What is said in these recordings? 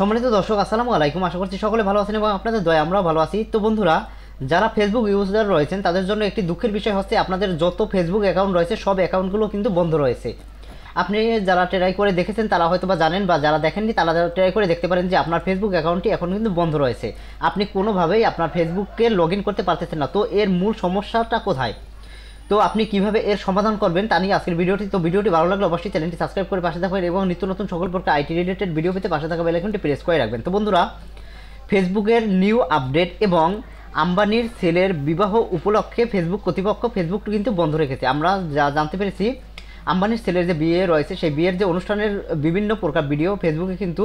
সম্মানিত দর্শক, আসসালামু আলাইকুম। আশা করছি সকলে ভালো আছেন এবং আপনাদের দয়া আমরাও ভালো আছি। তো বন্ধুরা, যারা ফেসবুক ইউজার রয়েছেন তাদের জন্য একটি দুঃখের বিষয় হচ্ছে আপনাদের যত ফেসবুক অ্যাকাউন্ট রয়েছে সব অ্যাকাউন্টগুলো কিন্তু বন্ধ রয়েছে। আপনি যারা ট্রাই করে দেখেছেন তারা হয়তো বা জানেন, বা যারা দেখেননি তারা ট্রাই করে দেখতে পারেন যে আপনার ফেসবুক অ্যাকাউন্টটি এখন কিন্তু বন্ধ রয়েছে। আপনি কোনোভাবেই আপনার ফেসবুককে লগ ইন করতে পারতেছেন না। তো এর মূল সমস্যাটা কোথায়, তো আপনি কিভাবে এর সমাধান করবেন তা নিয়ে আজকের ভিডিওটি। তো ভিডিওটি ভালো লাগলে অবশ্যই চ্যানেলটি সাবস্ক্রাইব করে পাশে থাকবেন এবং নিত্য নতুন সকল প্রকার আইটি রিলেটেড ভিডিও পেতে পাশে থাকা বেল আইকনটি প্রেস করে রাখবেন। তো বন্ধুরা, ফেসবুকের নিউ আপডেট এবং আম্বানির ছেলের বিবাহ উপলক্ষে ফেসবুক কর্তৃপক্ষ ফেসবুক কিন্তু বন্ধ রেখেছে। আমরা যা জানতে পেরেছি, আম্বানির ছেলের যে বিয়ে রয়েছে সেই বিয়ের যে অনুষ্ঠানের বিভিন্ন প্রকার ভিডিও ফেসবুকে কিন্তু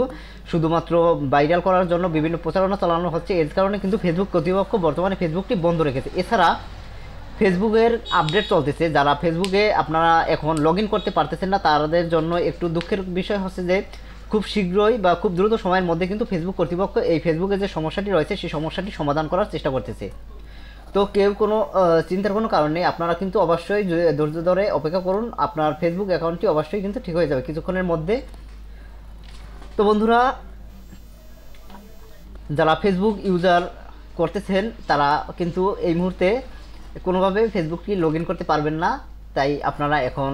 শুধুমাত্র ভাইরাল করার জন্য বিভিন্ন প্রচারণা চালানো হচ্ছে। এর কারণে কিন্তু ফেসবুক কর্তৃপক্ষ বর্তমানে ফেসবুকটি বন্ধ রেখেছে। এছাড়া ফেসবুকের আপডেট চলতেছে, যারা ফেসবুকে আপনারা এখন লগ ইন করতে পারতেছেন না তাদের জন্য একটু দুঃখের বিষয় হচ্ছে যে খুব শীঘ্রই বা খুব দ্রুত সময়ের মধ্যে কিন্তু ফেসবুক কর্তৃপক্ষ এই ফেসবুকের যে সমস্যাটি রয়েছে সেই সমস্যাটি সমাধান করার চেষ্টা করতেছে। তো কেউ কোনো চিন্তার কোনো কারণ নেই, আপনারা কিন্তু অবশ্যই ধৈর্য ধরে অপেক্ষা করুন, আপনার ফেসবুক অ্যাকাউন্টটি অবশ্যই কিন্তু ঠিক হয়ে যাবে কিছুক্ষণের মধ্যে। তো বন্ধুরা, যারা ফেসবুক ইউজার করতেছেন তারা কিন্তু এই মুহূর্তে কোনোভাবে ফেসবুকটি লগ ইন করতে পারবেন না। তাই আপনারা এখন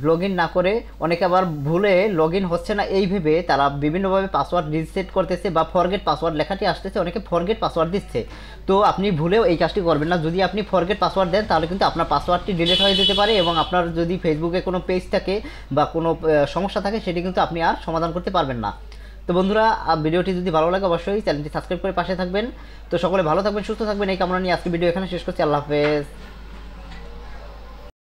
লগ ইন না করে, অনেকে আবার ভুলে লগ ইন হচ্ছে না এই ভেবে তারা বিভিন্নভাবে পাসওয়ার্ড রিসেট করতেছে বা ফরগেট পাসওয়ার্ড লেখাটি আসতেছে, অনেকে ফরগেট পাসওয়ার্ড দিচ্ছে। তো আপনি ভুলেও এই কাজটি করবেন না। যদি আপনি ফরগেট পাসওয়ার্ড দেন তাহলে কিন্তু আপনার পাসওয়ার্ডটি ডিলিট হয়ে যেতে পারে এবং আপনার যদি ফেসবুকে কোনো পেজ থাকে বা কোনো সমস্যা থাকে সেটি কিন্তু আপনি আর সমাধান করতে পারবেন না। তো বন্ধুরা, ভিডিওটি যদি ভালো লাগে অবশ্যই চ্যানেলটি সাবস্ক্রাইব করে পাশে থাকবেন। তো সকলে ভালো থাকবেন, সুস্থ থাকবেন এই কামনা নিয়ে আজকে ভিডিও এখানে শেষ করছি। আল্লাহ হাফেজ।